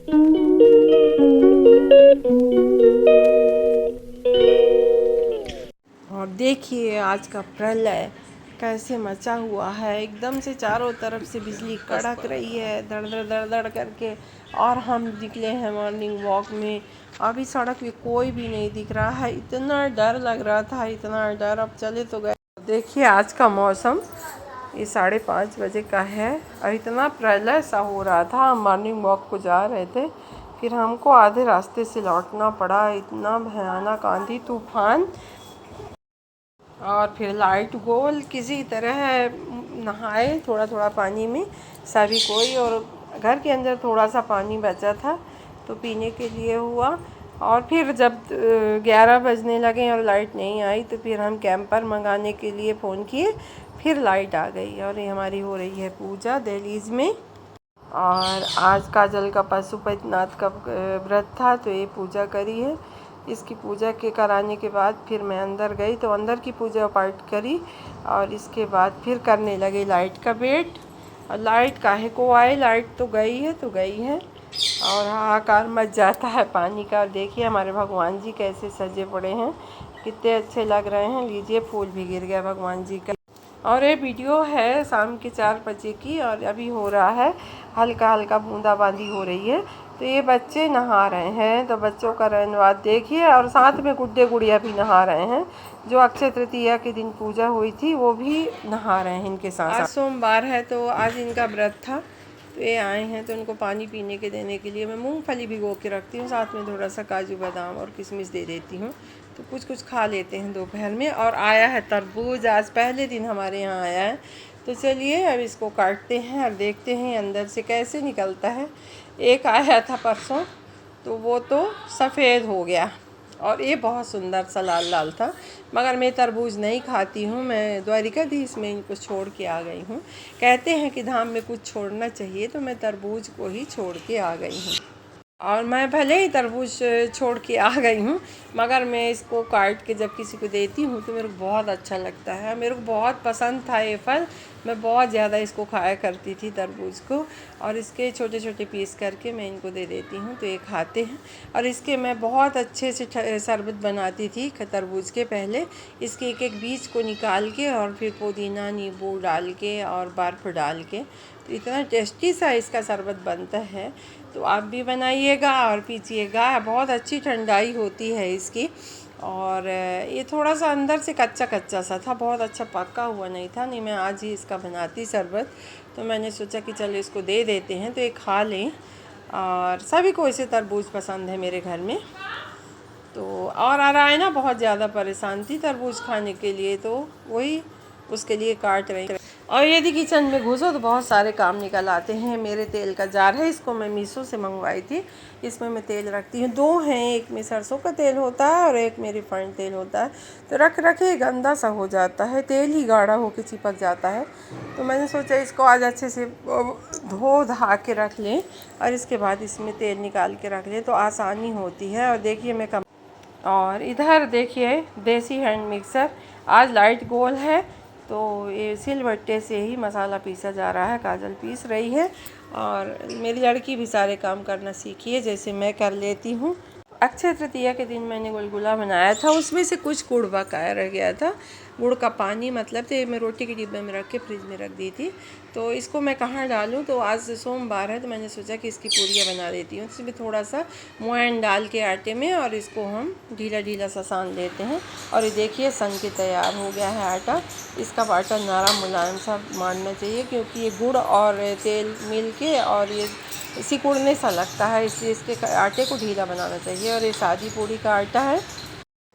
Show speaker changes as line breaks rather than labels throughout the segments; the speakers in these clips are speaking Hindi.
और देखिए आज का प्रलय कैसे मचा हुआ है। एकदम से चारों तरफ से बिजली कड़क रही है, धड़ धड़ धड़ धड़ करके। और हम निकले हैं मॉर्निंग वॉक में। अभी सड़क पे कोई भी नहीं दिख रहा है, इतना डर लग रहा था, इतना डर। अब चले तो गए। देखिए आज का मौसम ये 5:30 बजे का है और इतना प्रलय सा हो रहा था। हम मॉर्निंग वॉक को जा रहे थे, फिर हमको आधे रास्ते से लौटना पड़ा। इतना भयानक आंधी तूफान, और फिर लाइट गोल किसी तरह नहाए थोड़ा थोड़ा पानी में सभी कोई। और घर के अंदर थोड़ा सा पानी बचा था तो पीने के लिए हुआ। और फिर जब 11 बजने लगे और लाइट नहीं आई तो फिर हम कैंपर मंगाने के लिए फ़ोन किए। फिर लाइट आ गई और ये हमारी हो रही है पूजा दहलीज में। और आज काजल का पशुपतिनाथ का व्रत था तो ये पूजा करी है। इसकी पूजा के कराने के बाद फिर मैं अंदर गई तो अंदर की पूजा पाठ करी और इसके बाद फिर करने लगे लाइट का वेट। और लाइट काहे को आए, लाइट तो गई है तो गई है। और हाहाकार मच जाता है पानी का। और देखिए हमारे भगवान जी कैसे सजे पड़े हैं, कितने अच्छे लग रहे हैं। लीजिए फूल भी गिर गया भगवान जी का। और ये वीडियो है शाम के 4 बजे की और अभी हो रहा है हल्का हल्का बूंदाबांदी हो रही है। तो ये बच्चे नहा रहे हैं, तो बच्चों का रनवाद देखिए। और साथ में गुड्डे गुड़िया भी नहा रहे हैं। जो अक्षय तृतीया के दिन पूजा हुई थी वो भी नहा रहे हैं इनके साथ। आज सोमवार है तो आज इनका व्रत था तो ये आए हैं तो उनको पानी पीने के देने के लिए मैं मूंगफली भिगो के रखती हूँ, साथ में थोड़ा सा काजू बादाम और किशमिश दे देती हूँ तो कुछ कुछ खा लेते हैं दोपहर में। और आया है तरबूज, आज पहले दिन हमारे यहाँ आया है। तो चलिए अब इसको काटते हैं और देखते हैं अंदर से कैसे निकलता है। एक आया था परसों तो वो तो सफ़ेद हो गया और ये बहुत सुंदर सा लाल लाल था। मगर मैं तरबूज नहीं खाती हूँ, मैं द्वारिकाधीश में इनको छोड़ के आ गई हूँ। कहते हैं कि धाम में कुछ छोड़ना चाहिए तो मैं तरबूज को ही छोड़ के आ गई हूँ। और मैं भले ही तरबूज छोड़ के आ गई हूँ मगर मैं इसको काट के जब किसी को देती हूँ तो मेरे को बहुत अच्छा लगता है। मेरे को बहुत पसंद था ये फल, मैं बहुत ज़्यादा इसको खाया करती थी तरबूज को। और इसके छोटे छोटे पीस करके मैं इनको दे देती हूँ तो ये खाते हैं। और इसके मैं बहुत अच्छे से शरबत बनाती थी तरबूज के। पहले इसके एक एक बीज को निकाल के और फिर पुदीना नींबू डाल के और बर्फ़ डाल के तो इतना टेस्टी सा इसका शरबत बनता है। तो आप भी बनाइएगा और पीजिएगा, बहुत अच्छी ठंडाई होती है इसकी। और ये थोड़ा सा अंदर से कच्चा कच्चा सा था, बहुत अच्छा पका हुआ नहीं था। नहीं मैं आज ही इसका बनाती शरबत तो मैंने सोचा कि चलो इसको दे देते हैं तो ये खा लें। और सभी को इसे तरबूज पसंद है मेरे घर में। तो और आ रहा है ना, बहुत ज़्यादा परेशान थी तरबूज खाने के लिए तो वही उसके लिए काट रही। और यदि किचन में घुसो तो बहुत सारे काम निकल आते हैं। मेरे तेल का जार है, इसको मैं मीशो से मंगवाई थी। इसमें मैं तेल रखती हूँ, दो हैं, एक में सरसों का तेल होता है और एक में रिफाइंड तेल होता है। तो रख रखे गंदा सा हो जाता है, तेल ही गाढ़ा होकर चिपक जाता है। तो मैंने सोचा इसको आज अच्छे से धो धा के रख लें और इसके बाद इसमें तेल निकाल के रख लें तो आसानी होती है। और देखिए मैं और इधर देखिए देसी हैंड मिक्सर, आज लाइट गोल है तो ये सिलबट्टे से ही मसाला पीसा जा रहा है। काजल पीस रही है और मेरी लड़की भी सारे काम करना सीखी है जैसे मैं कर लेती हूँ। अक्षय तृतीया के दिन मैंने गुलगुला बनाया था, उसमें से कुछ गुड़ बकाया रह गया था। गुड़ का पानी मतलब तो मैं रोटी के डिब्बे में रख के फ्रिज में रख दी थी। तो इसको मैं कहाँ डालूँ, तो आज सोमवार है तो मैंने सोचा कि इसकी पूरियाँ बना देती हूँ। इसमें थोड़ा सा मोयन डाल के आटे में और इसको हम ढीला ढीला सा सान लेते हैं। और ये देखिए सन के तैयार हो गया है आटा। इसका आटा नरम मुलायम सा मानना चाहिए क्योंकि ये गुड़ और तेल मिल के और ये सिकुड़ने सा लगता है, इसलिए इसके आटे को ढीला बनाना चाहिए। और ये सादी पूड़ी का आटा है।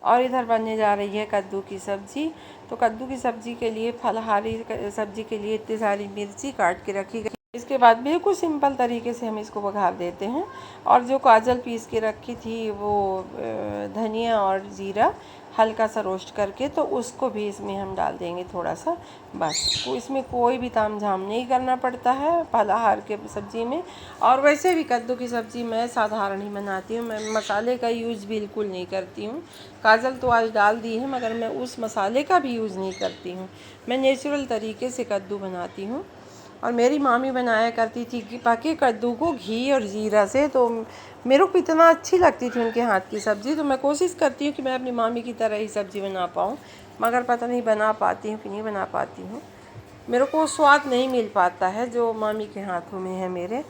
और इधर बनने जा रही है कद्दू की सब्ज़ी। तो कद्दू की सब्ज़ी के लिए, फलाहारी सब्ज़ी के लिए इतनी सारी मिर्ची काट के रखी गई। इसके बाद बिल्कुल सिंपल तरीके से हम इसको बघार देते हैं। और जो काजल पीस के रखी थी वो धनिया और ज़ीरा हल्का सा रोस्ट करके तो उसको भी इसमें हम डाल देंगे थोड़ा सा। बस तो इसमें कोई भी तामझाम नहीं करना पड़ता है फलाहार के सब्ज़ी में। और वैसे भी कद्दू की सब्ज़ी मैं साधारण ही बनाती हूँ, मैं मसाले का यूज़ बिल्कुल नहीं करती हूँ। काजल तो आज डाल दी है मगर मैं उस मसाले का भी यूज़ नहीं करती हूँ। मैं नेचुरल तरीके से कद्दू बनाती हूँ। और मेरी मामी बनाया करती थी कि पके कद्दू को घी और जीरा से, तो मेरे को इतना अच्छी लगती थी उनके हाथ की सब्ज़ी। तो मैं कोशिश करती हूँ कि मैं अपनी मामी की तरह ही सब्ज़ी बना पाऊँ, मगर पता नहीं बना पाती हूँ कि नहीं बना पाती हूँ। मेरे को स्वाद नहीं मिल पाता है जो मामी के हाथों में है मेरे।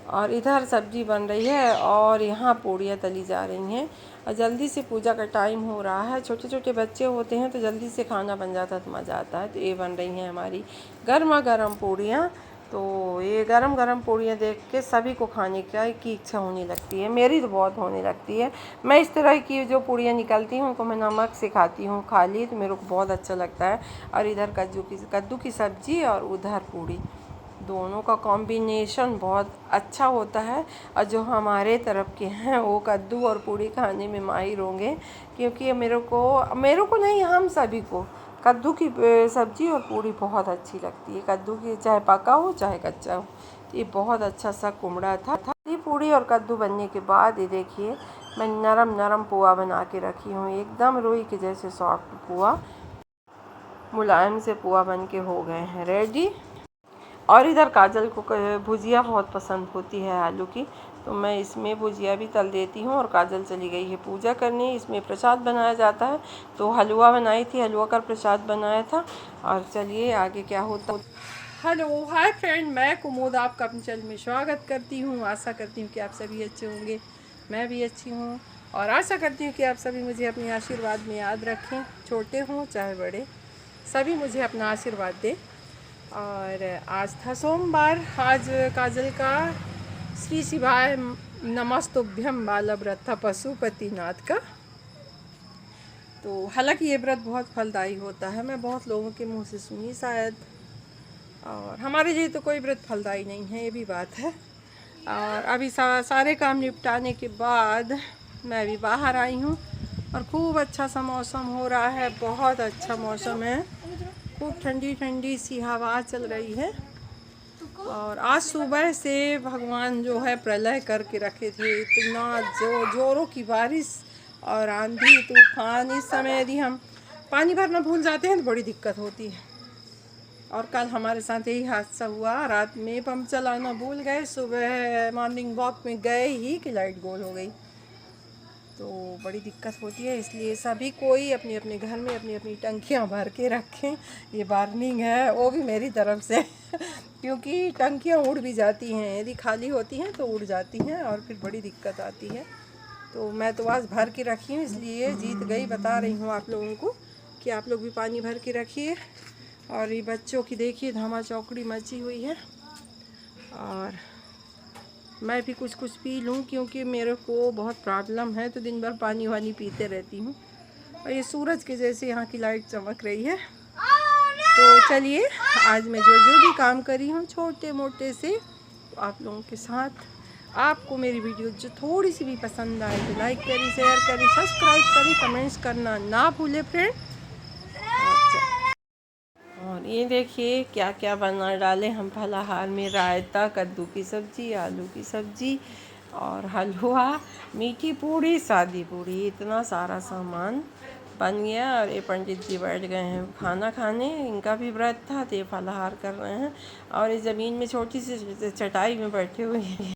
और इधर सब्जी बन रही है और यहाँ पूड़ियाँ तली जा रही हैं, और जल्दी से पूजा का टाइम हो रहा है। छोटे छोटे बच्चे होते हैं तो जल्दी से खाना बन जाता है तो मज़ा आता है। तो ये बन रही हैं हमारी गर्मा गर्म पूड़ियाँ। तो ये गरम गरम पूड़ियाँ देख के सभी को खाने की इच्छा होने लगती है, मेरी तो बहुत होने लगती है। मैं इस तरह की जो पूड़ियाँ निकलती हैं उनको मैं नमक से खाती हूँ खाली, तो मेरे को बहुत अच्छा लगता है। और इधर कद्दू की सब्ज़ी और उधर पूड़ी, दोनों का कॉम्बिनेशन बहुत अच्छा होता है। और जो हमारे तरफ के हैं वो कद्दू और पूड़ी खाने में माहिर होंगे, क्योंकि मेरे को नहीं, हम सभी को कद्दू की सब्ज़ी और पूड़ी बहुत अच्छी लगती है। कद्दू की चाहे पका हो चाहे कच्चा हो। तो ये बहुत अच्छा सा कुमड़ा था। ये पूड़ी और कद्दू बनने के बाद ये देखिए मैं नरम नरम पोहा बना के रखी हूँ, एकदम रुई के जैसे सॉफ्ट पोहा, मुलायम से पोहा बन के हो गए हैं रेडी। और इधर काजल को भुजिया बहुत पसंद होती है आलू की, तो मैं इसमें भुजिया भी तल देती हूँ। और काजल चली गई है पूजा करने। इसमें प्रसाद बनाया जाता है, तो हलवा बनाई थी, हलवा का प्रसाद बनाया था। और चलिए आगे क्या होता। हेलो हाय फ्रेंड, मैं कुमुद आपका अपने चैनल में स्वागत करती हूँ। आशा करती हूँ कि आप सभी अच्छे होंगे, मैं भी अच्छी हूँ। और आशा करती हूँ कि आप सभी मुझे अपने आशीर्वाद में याद रखें, छोटे हों चाहे बड़े, सभी मुझे अपना आशीर्वाद दें। और आज था सोमवार, आज काजल का श्री शिवाय नमस्तुभ्यम वाला व्रत था पशुपतिनाथ का। तो हालांकि ये व्रत बहुत फलदायी होता है, मैं बहुत लोगों के मुंह से सुनी शायद, और हमारे लिए तो कोई व्रत फलदायी नहीं है, ये भी बात है। और अभी सारे काम निपटाने के बाद मैं भी बाहर आई हूँ, और खूब अच्छा सा मौसम हो रहा है, बहुत अच्छा मौसम है, खूब ठंडी ठंडी सी हवा चल रही है। और आज सुबह से भगवान जो है प्रलय करके रखे थे, इतना जोरों की बारिश और आंधी तूफान। इस समय यदि हम पानी भरना भूल जाते हैं तो बड़ी दिक्कत होती है। और कल हमारे साथ यही हादसा हुआ, रात में पंप चलाना भूल गए, सुबह मॉर्निंग वॉक में गए ही कि लाइट गोल हो गई, तो बड़ी दिक्कत होती है। इसलिए सभी कोई अपने अपने घर में अपनी अपनी टंकियां भर के रखें, ये वार्निंग है, वो भी मेरी तरफ से क्योंकि टंकियां उड़ भी जाती हैं, यदि खाली होती हैं तो उड़ जाती हैं और फिर बड़ी दिक्कत आती है। तो मैं तो आज भर के रखी हूँ, इसलिए जीत गई, बता रही हूँ आप लोगों को कि आप लोग भी पानी भर के रखिए। और ये बच्चों की देखिए धमा चौकड़ी मची हुई है, और मैं भी कुछ कुछ पी लूँ क्योंकि मेरे को बहुत प्रॉब्लम है, तो दिन भर पानी वानी पीते रहती हूँ। और ये सूरज के जैसे यहाँ की लाइट चमक रही है। तो चलिए आज मैं जो जो भी काम करी हूँ छोटे मोटे से, तो आप लोगों के साथ, आपको मेरी वीडियो जो थोड़ी सी भी पसंद आए तो लाइक करें, शेयर करें, सब्सक्राइब करें, कमेंट्स करना ना भूलें फ्रेंड। और ये देखिए क्या क्या बना डाले हम फलाहार में, रायता, कद्दू की सब्ज़ी, आलू की सब्ज़ी और हलवा, मीठी पूड़ी, सादी पूड़ी, इतना सारा सामान बन गया। और ये पंडित जी बैठ गए हैं खाना खाने, इनका भी व्रत था तो ये फलाहार कर रहे हैं। और इस ज़मीन में छोटी सी चटाई में बैठे हुए हैं।